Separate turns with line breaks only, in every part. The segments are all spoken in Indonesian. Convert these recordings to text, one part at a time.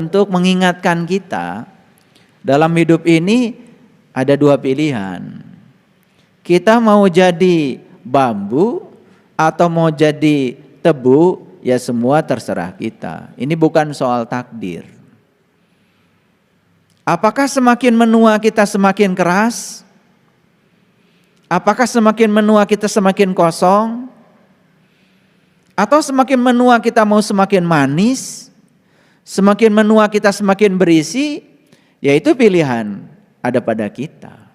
untuk mengingatkan kita dalam hidup ini ada dua pilihan. Kita mau jadi bambu atau mau jadi tebu, ya semua terserah kita. Ini bukan soal takdir. Apakah semakin menua kita semakin keras? Apakah semakin menua kita semakin kosong? Atau semakin menua kita mau semakin manis? Semakin menua kita semakin berisi? Ya itu pilihan ada pada kita.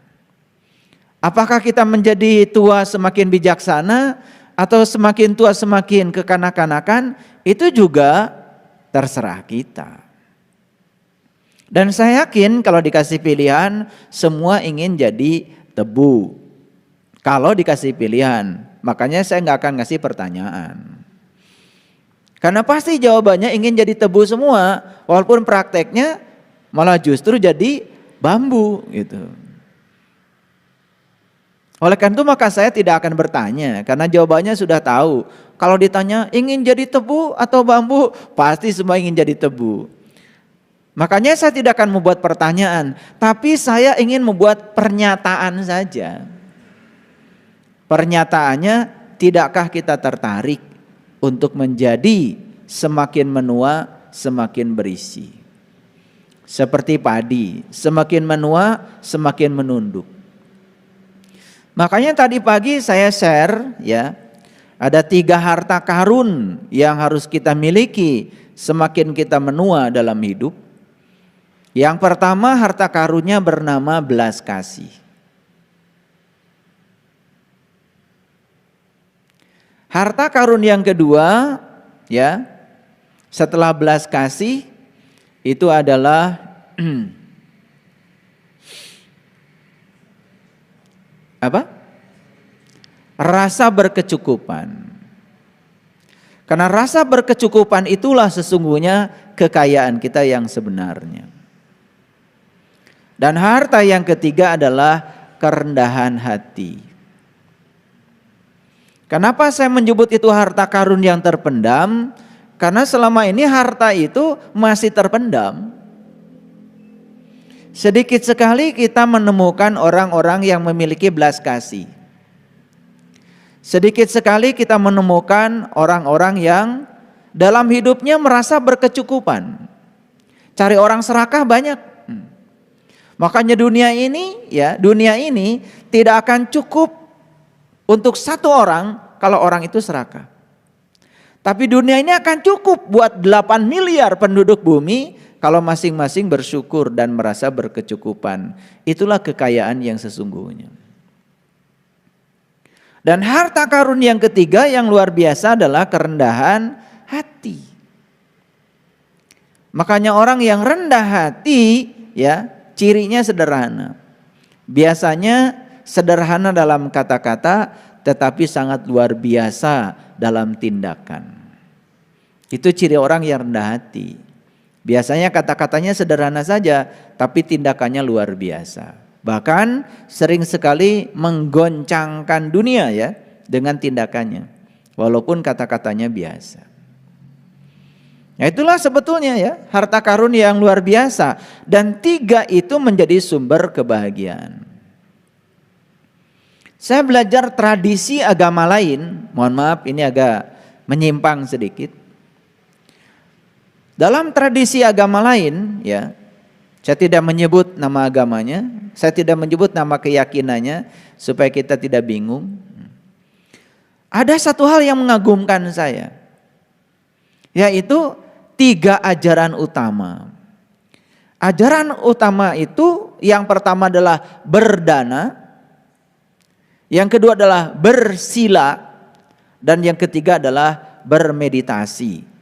Apakah kita menjadi tua semakin bijaksana atau semakin tua semakin kekanak-kanakan? Itu juga terserah kita. Dan saya yakin kalau dikasih pilihan semua ingin jadi tebu. Kalau dikasih pilihan, makanya saya nggak akan ngasih pertanyaan. Karena pasti jawabannya ingin jadi tebu semua, walaupun prakteknya malah justru jadi bambu gitu. Oleh karena itu maka saya tidak akan bertanya, karena jawabannya sudah tahu. Kalau ditanya ingin jadi tebu atau bambu, pasti semua ingin jadi tebu. Makanya saya tidak akan membuat pertanyaan, tapi saya ingin membuat pernyataan saja. Pernyataannya, tidakkah kita tertarik untuk menjadi semakin menua, semakin berisi. Seperti padi, semakin menua, semakin menunduk. Makanya tadi pagi saya share ya, ada 3 harta karun yang harus kita miliki semakin kita menua dalam hidup. Yang pertama harta karunnya bernama belas kasih. Harta karun yang kedua ya, setelah belas kasih itu adalah apa? Rasa berkecukupan. Karena rasa berkecukupan itulah sesungguhnya kekayaan kita yang sebenarnya. Dan harta yang ketiga adalah kerendahan hati. Kenapa saya menyebut itu harta karun yang terpendam? Karena selama ini harta itu masih terpendam. Sedikit sekali kita menemukan orang-orang yang memiliki belas kasih. Sedikit sekali kita menemukan orang-orang yang dalam hidupnya merasa berkecukupan. Cari orang serakah banyak. Makanya dunia ini tidak akan cukup untuk satu orang kalau orang itu serakah. Tapi dunia ini akan cukup buat 8 miliar penduduk bumi kalau masing-masing bersyukur dan merasa berkecukupan. Itulah kekayaan yang sesungguhnya. Dan harta karun yang ketiga yang luar biasa adalah kerendahan hati. Makanya orang yang rendah hati ya, cirinya sederhana. Biasanya sederhana dalam kata-kata tetapi sangat luar biasa dalam tindakan. Itu ciri orang yang rendah hati. Biasanya kata-katanya sederhana saja tapi tindakannya luar biasa. Bahkan sering sekali menggoncangkan dunia ya dengan tindakannya. Walaupun kata-katanya biasa. Nah itulah sebetulnya ya harta karun yang luar biasa. Dan 3 itu menjadi sumber kebahagiaan. Saya belajar tradisi agama lain. Mohon maaf ini agak menyimpang sedikit. Dalam tradisi agama lain ya, saya tidak menyebut nama agamanya, saya tidak menyebut nama keyakinannya supaya kita tidak bingung. Ada satu hal yang mengagumkan saya, yaitu 3 ajaran utama. Ajaran utama itu yang pertama adalah berdana, yang kedua adalah bersila, dan yang ketiga adalah bermeditasi.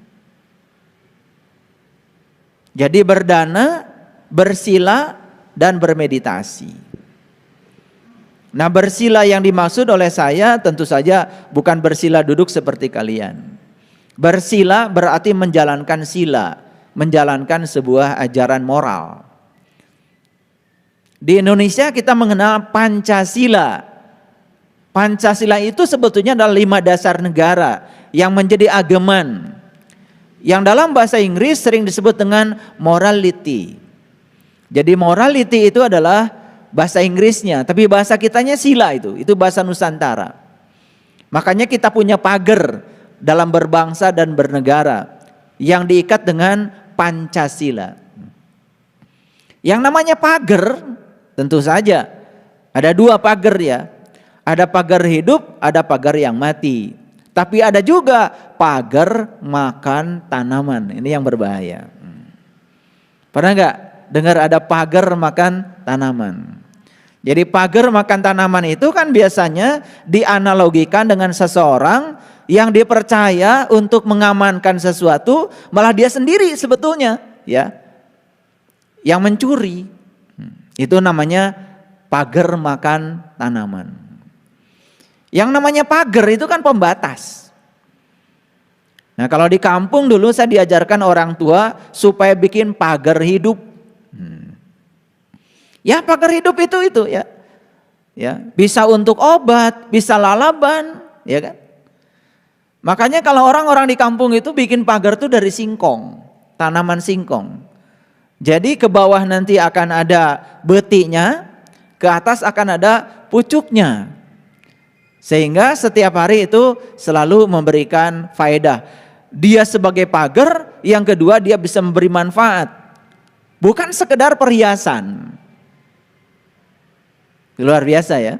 Jadi berdana, bersila, dan bermeditasi. Nah bersila yang dimaksud oleh saya tentu saja bukan bersila duduk seperti kalian. Bersila berarti menjalankan sila, menjalankan sebuah ajaran moral. Di Indonesia kita mengenal Pancasila. Pancasila itu sebetulnya adalah 5 dasar negara yang menjadi ageman. yang dalam bahasa Inggris sering disebut dengan morality. Jadi morality itu adalah bahasa Inggrisnya, tapi bahasa kitanya sila itu bahasa Nusantara. Makanya kita punya pagar dalam berbangsa dan bernegara yang diikat dengan Pancasila. Yang namanya pagar tentu saja ada dua pagar ya. Ada pagar hidup, ada pagar yang mati. Tapi ada juga pagar makan tanaman. Ini yang berbahaya. Pernah nggak dengar ada pagar makan tanaman? Jadi pagar makan tanaman itu kan biasanya dianalogikan dengan seseorang yang dipercaya untuk mengamankan sesuatu, malah dia sendiri sebetulnya ya yang mencuri. Itu namanya pagar makan tanaman. Yang namanya pagar itu kan pembatas. Nah, kalau di kampung dulu saya diajarkan orang tua supaya bikin pagar hidup. Ya, pagar hidup itu ya. Ya, bisa untuk obat, bisa lalaban, ya kan? Makanya kalau orang-orang di kampung itu bikin pagar itu dari singkong, tanaman singkong. Jadi ke bawah nanti akan ada betiknya, ke atas akan ada pucuknya. Sehingga setiap hari itu selalu memberikan faedah. Dia sebagai pagar, yang kedua dia bisa memberi manfaat. Bukan sekedar perhiasan. Luar biasa ya.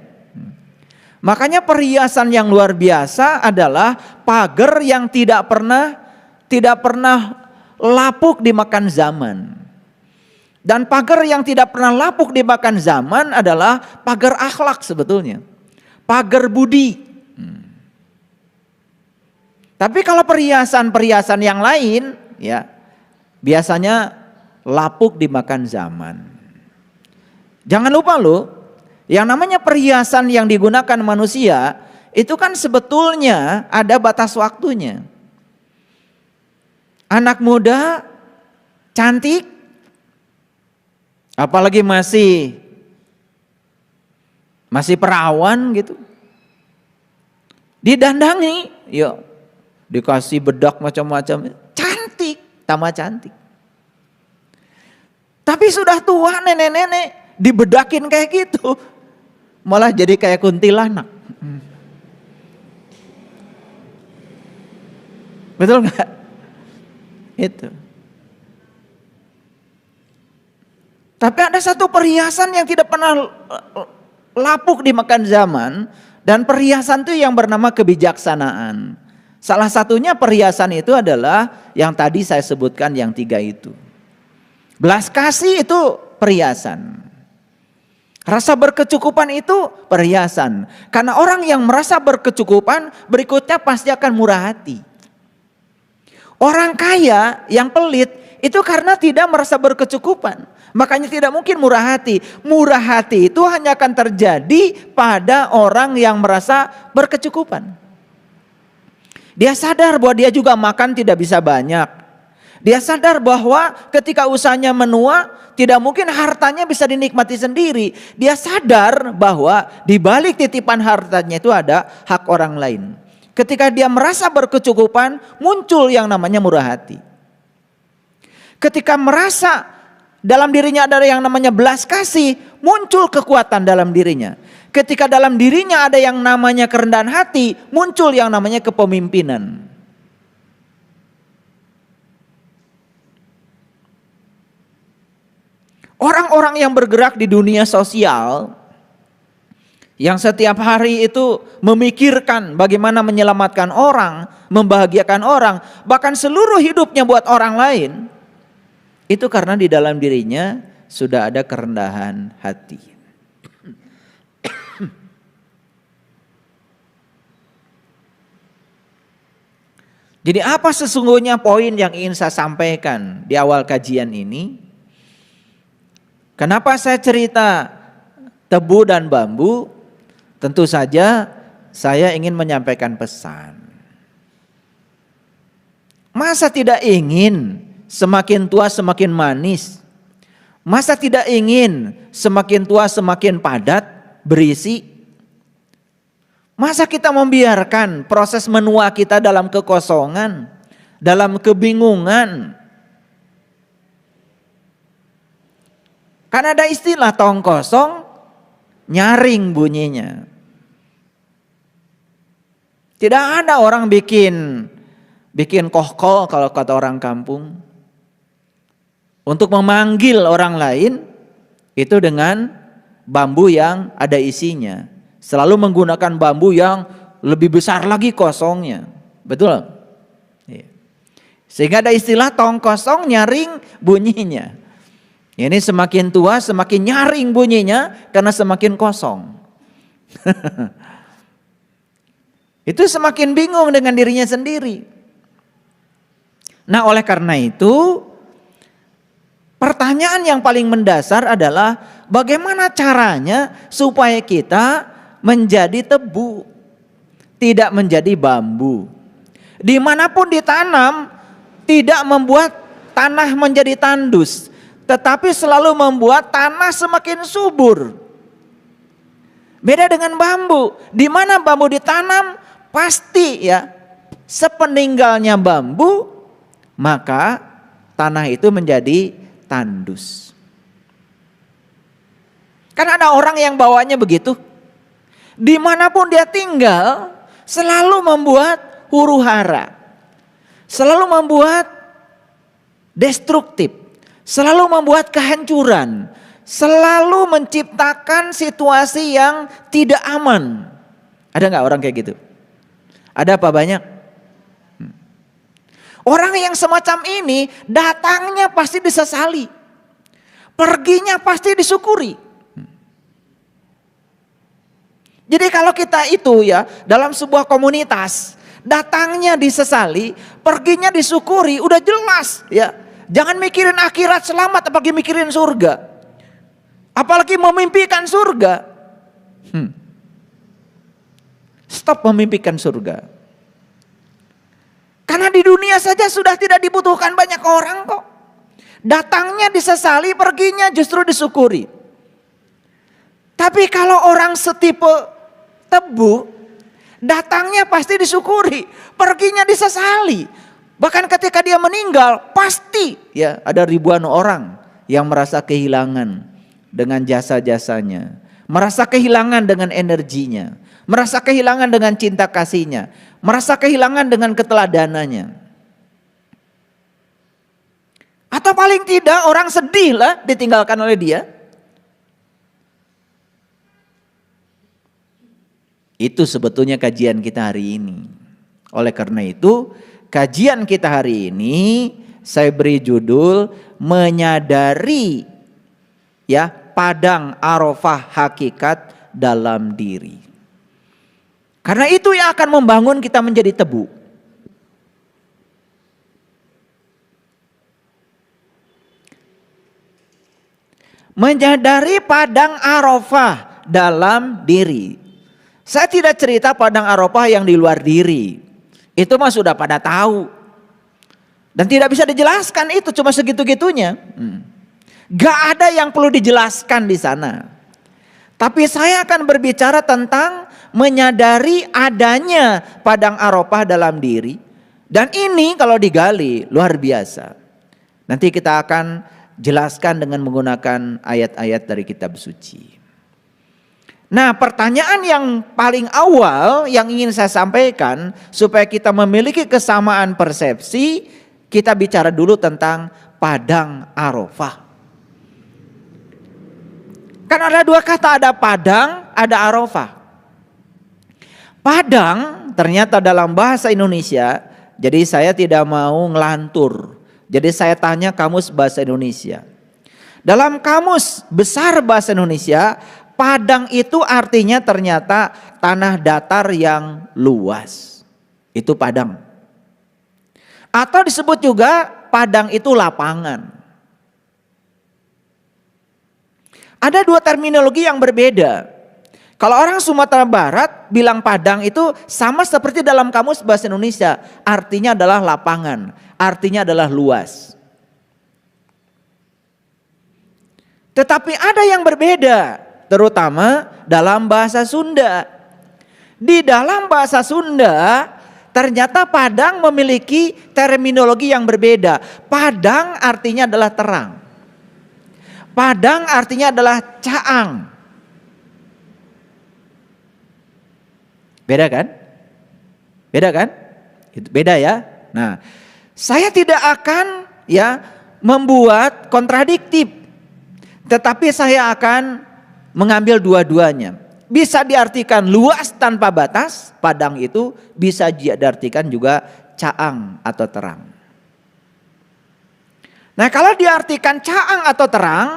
Makanya perhiasan yang luar biasa adalah pagar yang tidak pernah lapuk dimakan zaman. Dan pagar yang tidak pernah lapuk dimakan zaman adalah pagar akhlak sebetulnya. Pagar budi. Tapi kalau perhiasan-perhiasan yang lain ya biasanya lapuk dimakan zaman. Jangan lupa loh, yang namanya perhiasan yang digunakan manusia itu kan sebetulnya ada batas waktunya. Anak muda cantik, apalagi masih perawan gitu, didandangi, yuk dikasih bedak macam-macam, cantik, tambah cantik. Tapi sudah tua nenek-nenek dibedakin kayak gitu, malah jadi kayak kuntilanak. Betul nggak? Itu. Tapi ada satu perhiasan yang tidak pernah lapuk dimakan zaman, dan perhiasan itu yang bernama kebijaksanaan. Salah satunya perhiasan itu adalah yang tadi saya sebutkan yang 3 itu. Belas kasih itu perhiasan. Rasa berkecukupan itu perhiasan. Karena orang yang merasa berkecukupan berikutnya pasti akan murah hati. Orang kaya yang pelit itu karena tidak merasa berkecukupan. Makanya tidak mungkin murah hati. Murah hati itu hanya akan terjadi pada orang yang merasa berkecukupan. Dia sadar bahwa dia juga makan tidak bisa banyak. Dia sadar bahwa ketika usahanya menua, tidak mungkin hartanya bisa dinikmati sendiri. Dia sadar bahwa di balik titipan hartanya itu ada hak orang lain. Ketika dia merasa berkecukupan, muncul yang namanya murah hati. Ketika merasa dalam dirinya ada yang namanya belas kasih, muncul kekuatan dalam dirinya. Ketika dalam dirinya ada yang namanya kerendahan hati, muncul yang namanya kepemimpinan. Orang-orang yang bergerak di dunia sosial, yang setiap hari itu memikirkan bagaimana menyelamatkan orang, membahagiakan orang, bahkan seluruh hidupnya buat orang lain, itu karena di dalam dirinya sudah ada kerendahan hati. Jadi apa sesungguhnya poin yang ingin saya sampaikan di awal kajian ini? Kenapa saya cerita tebu dan bambu? Tentu saja saya ingin menyampaikan pesan. Masa tidak ingin semakin tua semakin manis? Masa tidak ingin semakin tua semakin padat, berisi? Masa kita membiarkan proses menua kita dalam kekosongan, dalam kebingungan. Kan ada istilah tong kosong nyaring bunyinya. Tidak ada orang bikin kohkol kalau kata orang kampung. Untuk memanggil orang lain itu dengan bambu yang ada isinya. Selalu menggunakan bambu yang lebih besar lagi kosongnya. Betul? Sehingga ada istilah tong kosong nyaring bunyinya. Ini semakin tua semakin nyaring bunyinya karena semakin kosong. Itu semakin bingung dengan dirinya sendiri. Nah, oleh karena itu pertanyaan yang paling mendasar adalah bagaimana caranya supaya kita menjadi tebu, tidak menjadi bambu. Dimanapun ditanam tidak membuat tanah menjadi tandus, tetapi selalu membuat tanah semakin subur. Beda dengan bambu, di mana bambu ditanam pasti ya sepeninggalnya bambu maka tanah itu menjadi tandus. Kan ada orang yang bawanya begitu. Dimanapun dia tinggal selalu membuat huru hara. Selalu membuat destruktif. Selalu membuat kehancuran. Selalu menciptakan situasi yang tidak aman. Ada gak orang kayak gitu? Ada apa banyak? Orang yang semacam ini datangnya pasti disesali. Perginya pasti disyukuri. Jadi kalau kita itu ya dalam sebuah komunitas, datangnya disesali, perginya disyukuri, udah jelas ya. Jangan mikirin akhirat selamat, apalagi mikirin surga. Apalagi memimpikan surga. Stop memimpikan surga. Karena di dunia saja sudah tidak dibutuhkan banyak orang kok. Datangnya disesali, perginya justru disyukuri. Tapi kalau orang setipe tebu, datangnya pasti disyukuri, perginya disesali. Bahkan ketika dia meninggal, pasti ya ada ribuan orang yang merasa kehilangan dengan jasa-jasanya, merasa kehilangan dengan energinya, merasa kehilangan dengan cinta kasihnya, merasa kehilangan dengan keteladanannya. Atau paling tidak orang sedih lah ditinggalkan oleh dia. Itu sebetulnya kajian kita hari ini. Oleh karena itu, kajian kita hari ini saya beri judul menyadari ya padang arafah hakikat dalam diri. Karena itu yang akan membangun kita menjadi tebu. Menyadari padang arafah dalam diri. Saya tidak cerita padang arafah yang di luar diri. Itu mah sudah pada tahu. Dan tidak bisa dijelaskan itu, cuma segitu-gitunya. Gak ada yang perlu dijelaskan di sana. Tapi saya akan berbicara tentang menyadari adanya padang arafah dalam diri. Dan ini kalau digali luar biasa. Nanti kita akan jelaskan dengan menggunakan ayat-ayat dari kitab suci. Nah, pertanyaan yang paling awal yang ingin saya sampaikan supaya kita memiliki kesamaan persepsi, kita bicara dulu tentang padang arafah. Kan ada dua kata, ada padang, ada arafah. Padang ternyata dalam bahasa Indonesia, jadi saya tidak mau ngelantur. Jadi saya tanya kamus bahasa Indonesia. Dalam kamus besar bahasa Indonesia, padang itu artinya ternyata tanah datar yang luas. Itu padang. Atau disebut juga padang itu lapangan. Ada dua terminologi yang berbeda. Kalau orang Sumatera Barat bilang padang itu sama seperti dalam kamus bahasa Indonesia. Artinya adalah lapangan, artinya adalah luas. Tetapi ada yang berbeda, terutama dalam bahasa Sunda. Di dalam bahasa Sunda ternyata Padang memiliki terminologi yang berbeda. Padang artinya adalah terang. Padang artinya adalah caang. Beda kan? Beda kan? Itu beda ya. Nah, saya tidak akan membuat kontradiktif, tetapi saya akan mengambil dua-duanya. Bisa diartikan luas tanpa batas, padang itu bisa diartikan juga caang atau terang. Nah, kalau diartikan caang atau terang,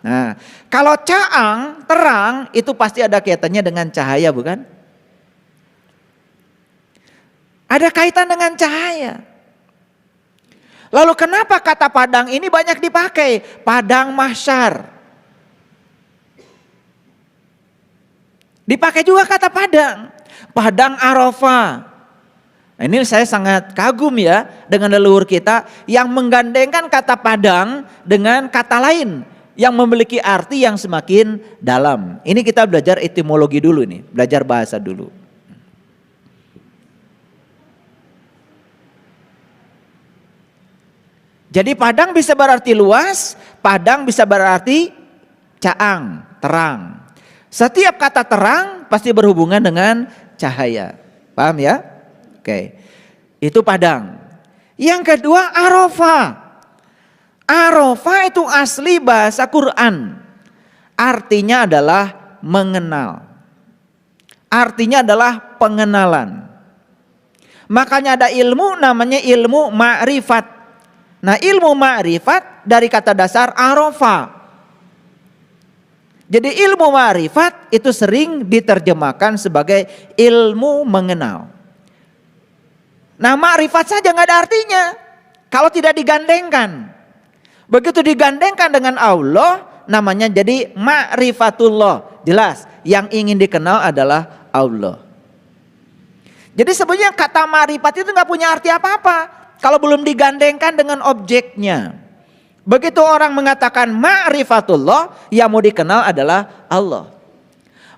nah kalau caang, terang itu pasti ada kaitannya dengan cahaya, bukan? Ada kaitan dengan cahaya. Lalu kenapa kata padang ini banyak dipakai? Padang mahsyar. Dipakai juga kata padang. Padang Arafah. Nah, ini saya sangat kagum ya dengan leluhur kita yang menggandengkan kata padang dengan kata lain yang memiliki arti yang semakin dalam. Ini kita belajar etimologi dulu nih, belajar bahasa dulu. Jadi padang bisa berarti luas, padang bisa berarti caang, terang. Setiap kata terang pasti berhubungan dengan cahaya. Paham ya? Oke. Itu padang. Yang kedua Arafah. Arafah itu asli bahasa Quran. Artinya adalah mengenal. Artinya adalah pengenalan. Makanya ada ilmu namanya ilmu ma'rifat. Nah, ilmu ma'rifat dari kata dasar Arafah. Jadi ilmu ma'rifat itu sering diterjemahkan sebagai ilmu mengenal. Nah, ma'rifat saja nggak ada artinya kalau tidak digandengkan. Begitu digandengkan dengan Allah, namanya jadi ma'rifatullah. Jelas, yang ingin dikenal adalah Allah. Jadi sebenarnya kata ma'rifat itu nggak punya arti apa-apa kalau belum digandengkan dengan objeknya. Begitu orang mengatakan ma'rifatullah, yang mau dikenal adalah Allah.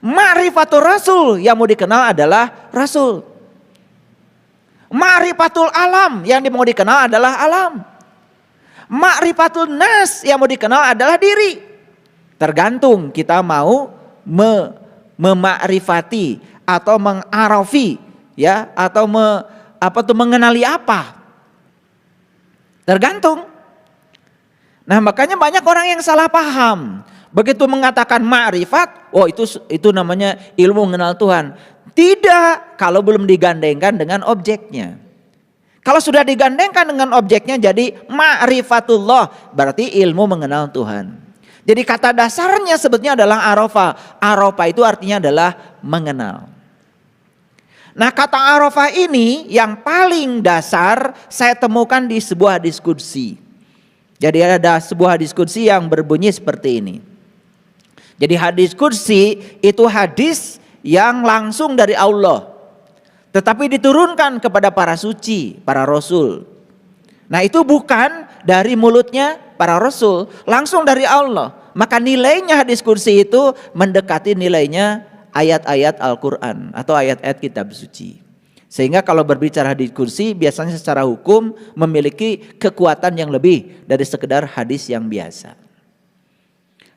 Ma'rifatul Rasul, yang mau dikenal adalah Rasul. Ma'rifatul alam, yang mau dikenal adalah alam. Ma'rifatul nas, yang mau dikenal adalah diri. Tergantung kita mau memakrifati atau mengarafi ya, atau mengenali apa. Tergantung. Nah, makanya banyak orang yang salah paham. Begitu mengatakan ma'rifat, oh itu namanya ilmu mengenal Tuhan. Tidak, kalau belum digandengkan dengan objeknya. Kalau sudah digandengkan dengan objeknya jadi ma'rifatullah, berarti ilmu mengenal Tuhan. Jadi kata dasarnya sebetulnya adalah Arafah. Arafah itu artinya adalah mengenal. Nah, kata Arafah ini yang paling dasar saya temukan di sebuah diskusi. Jadi ada sebuah diskusi yang berbunyi seperti ini. Jadi hadis kursi itu hadis yang langsung dari Allah, tetapi diturunkan kepada para suci, para rasul. Nah, itu bukan dari mulutnya para rasul, langsung dari Allah. Maka nilainya hadis kursi itu mendekati nilainya ayat-ayat Al-Quran atau ayat-ayat kitab suci. Sehingga kalau berbicara hadis kursi biasanya secara hukum memiliki kekuatan yang lebih dari sekedar hadis yang biasa.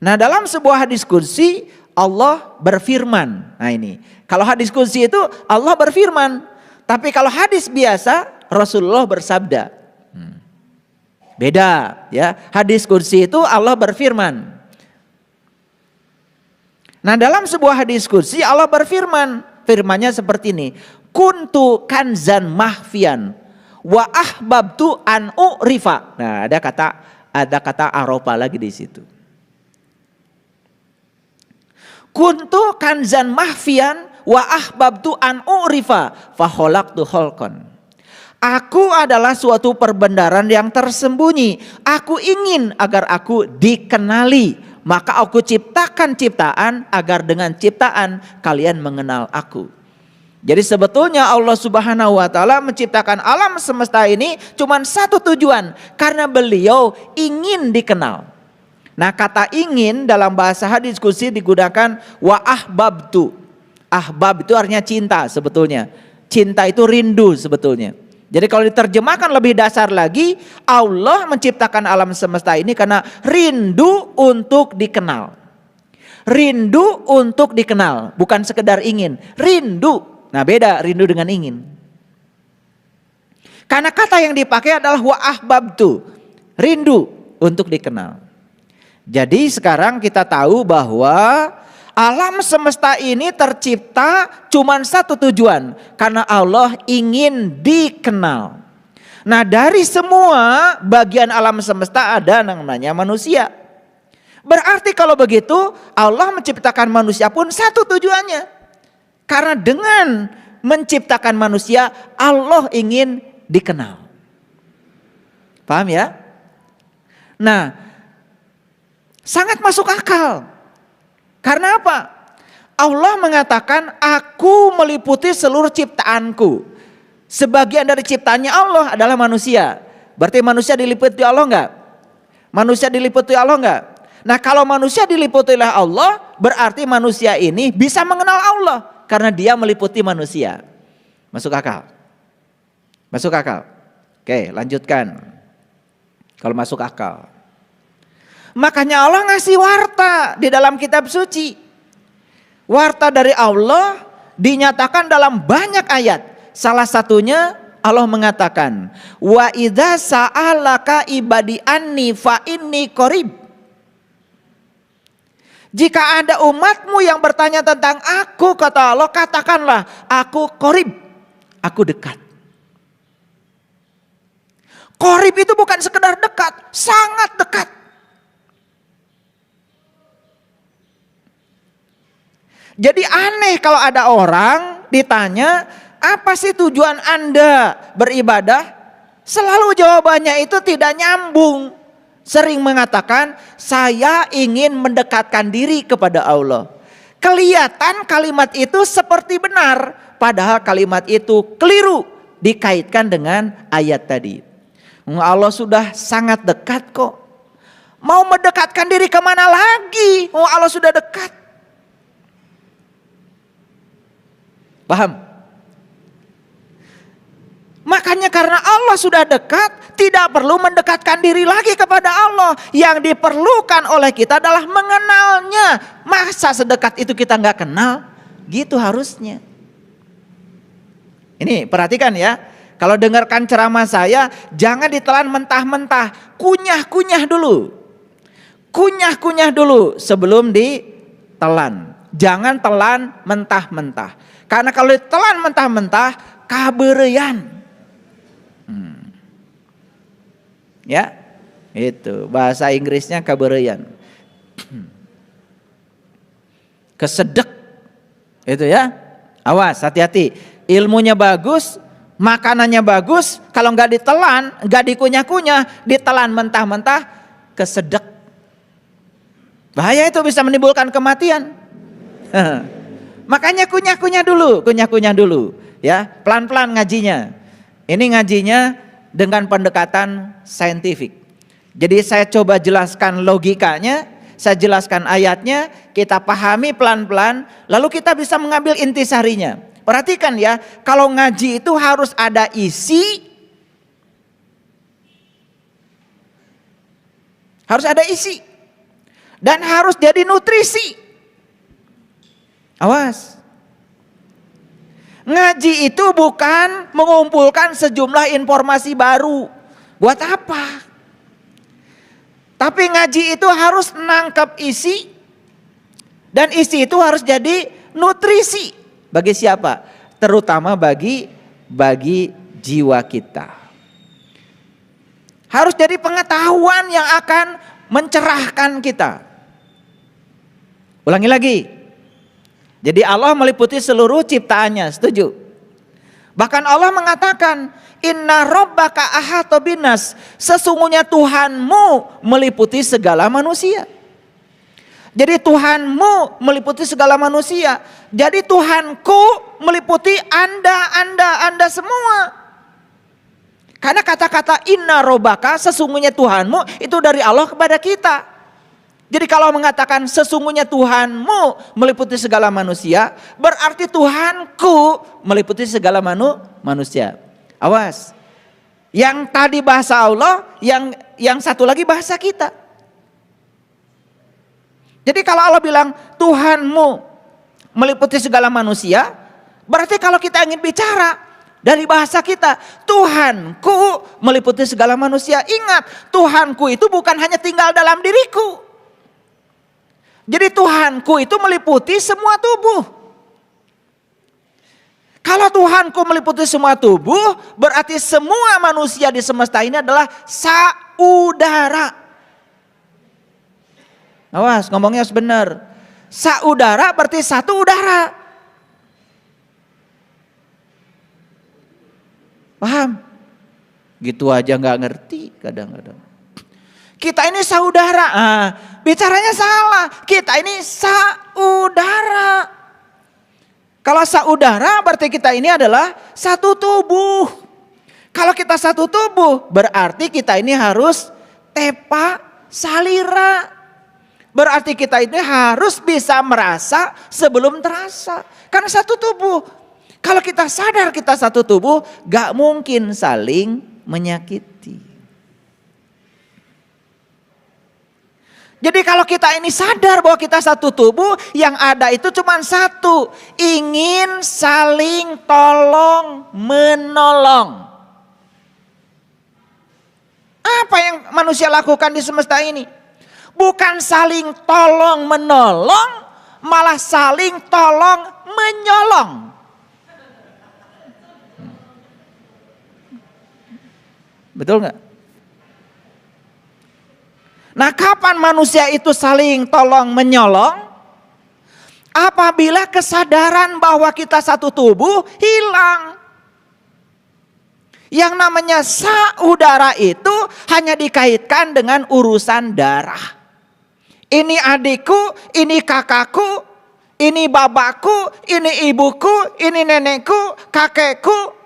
Nah, dalam sebuah hadis kursi Allah berfirman. Nah, ini kalau hadis kursi itu Allah berfirman. Tapi kalau hadis biasa Rasulullah bersabda. Beda ya. Hadis kursi itu Allah berfirman. Nah, dalam sebuah hadis kursi Allah berfirman. Firmannya seperti ini. Kuntu kanzan mahfian wa ahbabtu an u'rifa. Nah, ada kata Arafah lagi di situ. Kuntu kanzan mahfian wa ahbabtu an u'rifa fa khalaqtu khalqan. Aku adalah suatu perbendaharaan yang tersembunyi. Aku ingin agar aku dikenali. Maka aku ciptakan ciptaan agar dengan ciptaan kalian mengenal aku. Jadi sebetulnya Allah Subhanahu wa taala menciptakan alam semesta ini cuma satu tujuan, karena beliau ingin dikenal. Nah, kata ingin dalam bahasa hadis kursi digunakan wa ahbabtu. Ahbab itu artinya cinta sebetulnya. Cinta itu rindu sebetulnya. Jadi kalau diterjemahkan lebih dasar lagi, Allah menciptakan alam semesta ini karena rindu untuk dikenal. Rindu untuk dikenal, bukan sekedar ingin, rindu. Nah beda rindu dengan ingin. Karena kata yang dipakai adalah wa ahbabtu, rindu untuk dikenal. Jadi sekarang kita tahu bahwa alam semesta ini tercipta cuma satu tujuan, karena Allah ingin dikenal. Nah dari semua bagian alam semesta ada namanya manusia. Berarti kalau begitu Allah menciptakan manusia pun satu tujuannya. Karena dengan menciptakan manusia Allah ingin dikenal. Paham ya? Nah sangat masuk akal. Karena apa? Allah mengatakan aku meliputi seluruh ciptaanku. Sebagian dari ciptaannya Allah adalah manusia. Berarti manusia diliputi Allah enggak? Manusia diliputi Allah enggak? Nah kalau manusia diliputi oleh Allah, berarti manusia ini bisa mengenal Allah. Karena dia meliputi manusia. Masuk akal? Masuk akal? Oke lanjutkan. Kalau masuk akal. Makanya Allah ngasih warta di dalam kitab suci. Warta dari Allah dinyatakan dalam banyak ayat. Salah satunya Allah mengatakan, wa idza sa'alaka ibadi anni fa inni qarib. Jika ada umatmu yang bertanya tentang aku, kata Allah, katakanlah aku qarib, aku dekat. Qarib itu bukan sekedar dekat, sangat dekat. Jadi aneh kalau ada orang ditanya, apa sih tujuan Anda beribadah? Selalu jawabannya itu tidak nyambung. Sering mengatakan, saya ingin mendekatkan diri kepada Allah. Kelihatan kalimat itu seperti benar, padahal kalimat itu keliru dikaitkan dengan ayat tadi. Allah sudah sangat dekat kok. Mau mendekatkan diri kemana lagi? Allah sudah dekat. Paham? Makanya karena Allah sudah dekat, tidak perlu mendekatkan diri lagi kepada Allah. Yang diperlukan oleh kita adalah mengenalnya. Masa sedekat itu kita nggak kenal? Gitu harusnya. Ini perhatikan ya. Kalau dengarkan ceramah saya, jangan ditelan mentah-mentah. Kunyah-kunyah dulu. Kunyah-kunyah dulu sebelum ditelan. Jangan telan mentah-mentah. Karena kalau ditelan mentah-mentah, kabereyan. Ya, itu bahasa Inggrisnya kabereyan. Kesedek, itu ya. Awas, hati-hati. Ilmunya bagus, makanannya bagus. Kalau nggak ditelan, nggak dikunyah-kunyah, ditelan mentah-mentah, kesedek. Bahaya itu, bisa menimbulkan kematian. Makanya kunyah-kunyah dulu, ya, pelan-pelan ngajinya. Ini ngajinya dengan pendekatan saintifik. Jadi saya coba jelaskan logikanya, saya jelaskan ayatnya, kita pahami pelan-pelan, lalu kita bisa mengambil intisarinya. Perhatikan ya, kalau ngaji itu harus ada isi, harus ada isi, dan harus jadi nutrisi. Awas. Ngaji itu bukan mengumpulkan sejumlah informasi baru. Buat apa? Tapi ngaji itu harus nangkep isi. Dan isi itu harus jadi nutrisi. Bagi siapa? Terutama bagi jiwa kita. Harus jadi pengetahuan yang akan mencerahkan kita. Ulangi lagi. Jadi Allah meliputi seluruh ciptaannya, setuju? Bahkan Allah mengatakan, inna rabbaka ahata binas, sesungguhnya Tuhanmu meliputi segala manusia. Jadi Tuhanmu meliputi segala manusia. Jadi Tuhanku meliputi Anda semua. Karena kata-kata inna rabbaka, sesungguhnya Tuhanmu, itu dari Allah kepada kita. Jadi kalau mengatakan sesungguhnya Tuhanmu meliputi segala manusia, berarti Tuhanku meliputi segala manusia. Awas. Yang tadi bahasa Allah, yang satu lagi bahasa kita. Jadi kalau Allah bilang Tuhanmu meliputi segala manusia, berarti kalau kita ingin bicara dari bahasa kita, Tuhanku meliputi segala manusia. Ingat, Tuhanku itu bukan hanya tinggal dalam diriku. Jadi Tuhanku itu meliputi semua tubuh. Kalau Tuhanku meliputi semua tubuh, berarti semua manusia di semesta ini adalah saudara. Awas, ngomongnya harus benar. Saudara berarti satu udara. Paham? Gitu aja nggak ngerti kadang-kadang. Kita ini saudara. Bicaranya salah. Kita ini saudara. Kalau saudara berarti kita ini adalah satu tubuh. Kalau kita satu tubuh berarti kita ini harus tepa salira. Berarti kita ini harus bisa merasa sebelum terasa. Karena satu tubuh. Kalau kita sadar kita satu tubuh, gak mungkin saling menyakiti. Jadi kalau kita ini sadar bahwa kita satu tubuh, yang ada itu cuma satu. Ingin saling tolong menolong. Apa yang manusia lakukan di semesta ini? Bukan saling tolong menolong, malah saling tolong menyolong. Betul nggak? Nah, kapan manusia itu saling tolong menyolong? Apabila kesadaran bahwa kita satu tubuh hilang. Yang namanya saudara itu hanya dikaitkan dengan urusan darah. Ini adikku, ini kakakku, ini babaku, ini ibuku, ini nenekku, kakekku,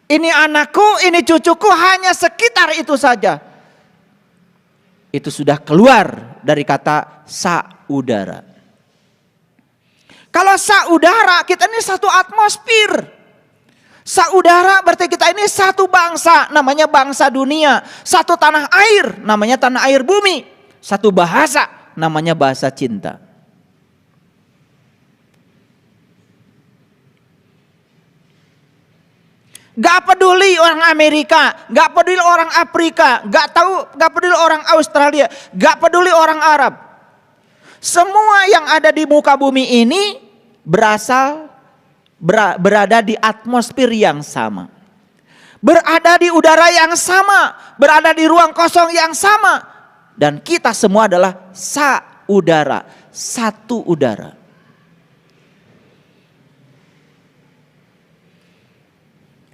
ini anakku, ini cucuku, hanya sekitar itu saja. Itu sudah keluar dari kata saudara. Kalau saudara, kita ini satu atmosfer. Saudara berarti kita ini satu bangsa, namanya bangsa dunia. Satu tanah air, namanya tanah air bumi. Satu bahasa, namanya bahasa cinta. Gak peduli orang Amerika, gak peduli orang Afrika, gak peduli orang Australia, gak peduli orang Arab. Semua yang ada di muka bumi ini berada di atmosfer yang sama. Berada di udara yang sama, berada di ruang kosong yang sama. Dan kita semua adalah saudara, satu udara.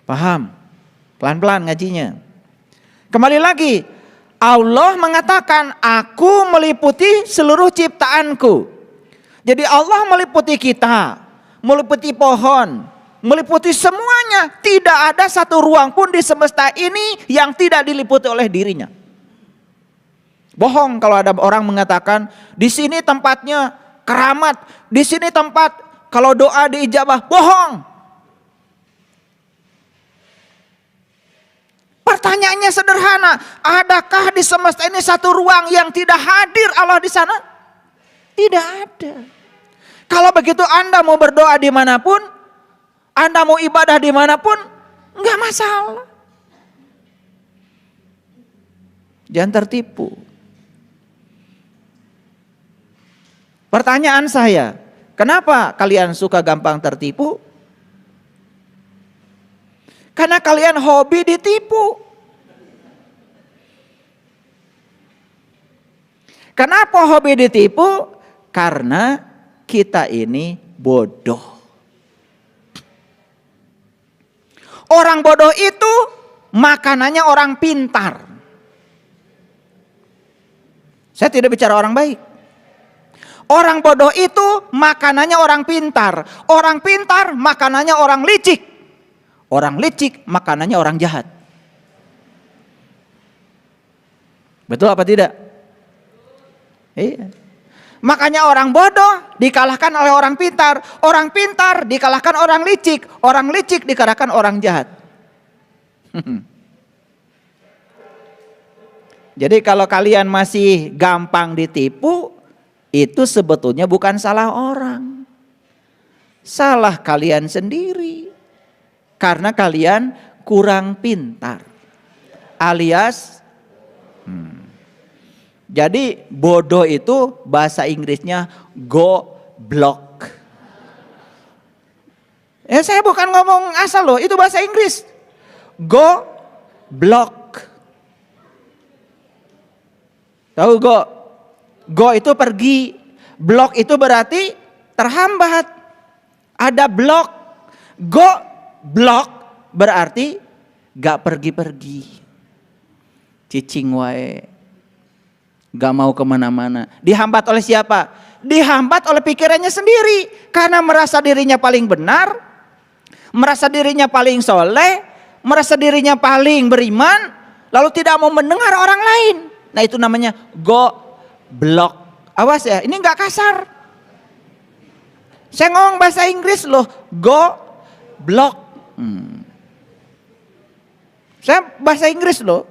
Paham? Pelan-pelan ngajinya. Kembali lagi, Allah mengatakan, aku meliputi seluruh ciptaanku. Jadi Allah meliputi kita, meliputi pohon, meliputi semuanya. Tidak ada satu ruang pun di semesta ini yang tidak diliputi oleh dirinya. Bohong kalau ada orang mengatakan, di sini tempatnya keramat, di sini tempat kalau doa diijabah. Bohong. Pertanyaannya sederhana, adakah di semesta ini satu ruang yang tidak hadir Allah di sana? Tidak ada. Kalau begitu Anda mau berdoa dimanapun, Anda mau ibadah dimanapun, enggak masalah. Jangan tertipu. Pertanyaan saya, kenapa kalian suka gampang tertipu? Karena kalian hobi ditipu. Kenapa hobi ditipu? Karena kita ini bodoh. Orang bodoh itu makanannya orang pintar. Saya tidak bicara orang baik. Orang bodoh itu makanannya orang pintar. Orang pintar makanannya orang licik. Orang licik makanannya orang jahat. Betul apa tidak? Iya. Makanya orang bodoh dikalahkan oleh orang pintar dikalahkan orang licik dikalahkan orang jahat. Jadi kalau kalian masih gampang ditipu, itu sebetulnya bukan salah orang. Salah kalian sendiri. Karena kalian kurang pintar. Alias jadi bodoh itu bahasa Inggrisnya goblok. Saya bukan ngomong asal loh, itu bahasa Inggris. Goblok. Tahu go? Go itu pergi. Blok itu berarti terhambat. Ada blok. Goblok berarti gak pergi-pergi. Cicing wae. Gak mau kemana-mana. Dihambat oleh siapa? Dihambat oleh pikirannya sendiri. Karena merasa dirinya paling benar. Merasa dirinya paling soleh. Merasa dirinya paling beriman. Lalu tidak mau mendengar orang lain. Nah itu namanya goblok. Awas ya, ini gak kasar. Saya ngomong bahasa Inggris loh. Goblok. Saya bahasa Inggris loh.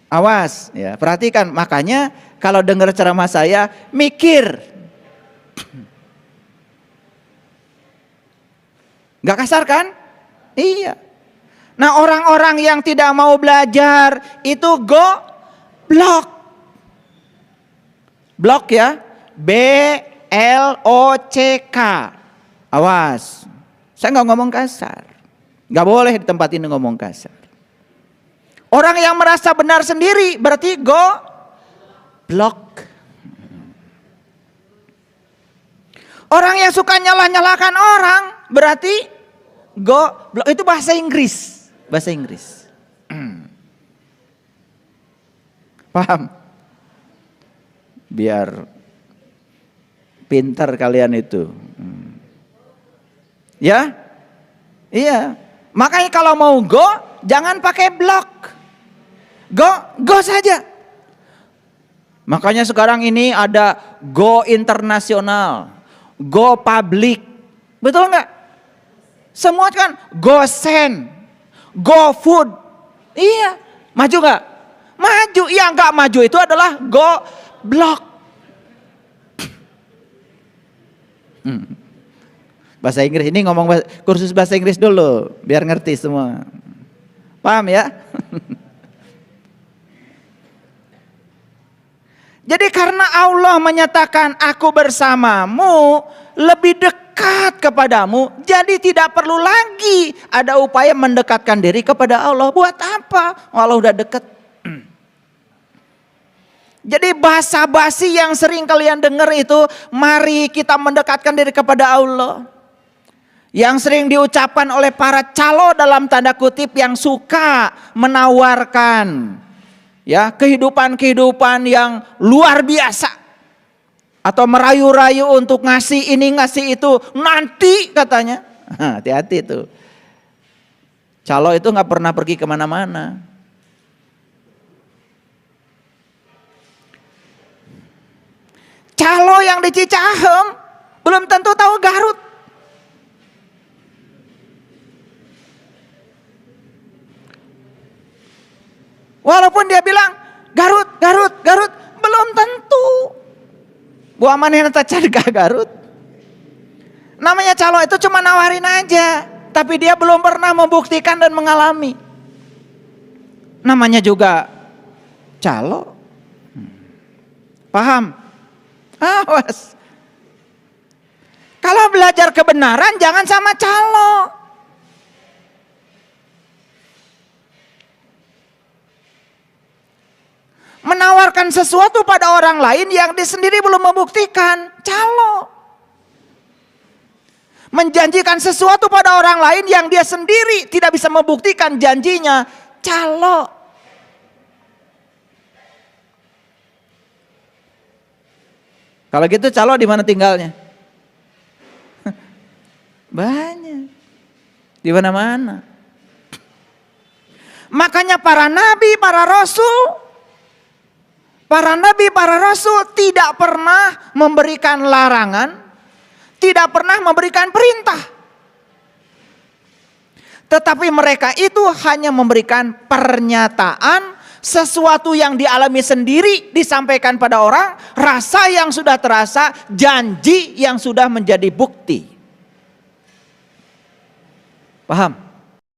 Awas ya, perhatikan. Makanya kalau dengar ceramah saya mikir. Gak kasar kan? Iya. Nah orang-orang yang tidak mau belajar itu goblok. Blok ya. B-L-O-C-K. Awas. Saya gak ngomong kasar. Gak boleh di tempat ini ngomong kasar. Orang yang merasa benar sendiri berarti goblok. Orang yang suka nyalah-nyalahkan orang berarti goblok. Itu bahasa Inggris. Bahasa Inggris. Paham? Biar pintar kalian itu. Ya? Iya. Makanya kalau mau jangan pakai blok. Go saja. Makanya sekarang ini ada go internasional, go public. Betul nggak? Semua kan go send, go food. Iya, maju nggak? Maju. Yang nggak maju itu adalah go blok. Bahasa Inggris ini ngomong kursus bahasa Inggris dulu biar ngerti semua. Paham ya? Jadi karena Allah menyatakan aku bersamamu, lebih dekat kepadamu, jadi tidak perlu lagi ada upaya mendekatkan diri kepada Allah. Buat apa? Allah udah dekat. Jadi basa-basi yang sering kalian dengar itu, mari kita mendekatkan diri kepada Allah. Yang sering diucapkan oleh para calo dalam tanda kutip yang suka menawarkan ya kehidupan-kehidupan yang luar biasa. Atau merayu-rayu untuk ngasih ini ngasih itu nanti katanya. Hati-hati tuh. Calo itu gak pernah pergi kemana-mana. Calo yang di Cicahem belum tentu tahu Garut. Walaupun dia bilang Garut, belum tentu. Bu aman yang cari Garut. Namanya calo itu cuma nawarin aja, tapi dia belum pernah membuktikan dan mengalami. Namanya juga calo. Paham? Awas. Kalau belajar kebenaran jangan sama calo. Menawarkan sesuatu pada orang lain yang dia sendiri belum membuktikan, calo. Menjanjikan sesuatu pada orang lain yang dia sendiri tidak bisa membuktikan janjinya, calo. Kalau gitu calo di mana tinggalnya? Banyak. Di mana-mana. Makanya para nabi, para rasul Para nabi, para rasul tidak pernah memberikan larangan, tidak pernah memberikan perintah. Tetapi mereka itu hanya memberikan pernyataan, sesuatu yang dialami sendiri disampaikan pada orang, rasa yang sudah terasa, janji yang sudah menjadi bukti. Paham?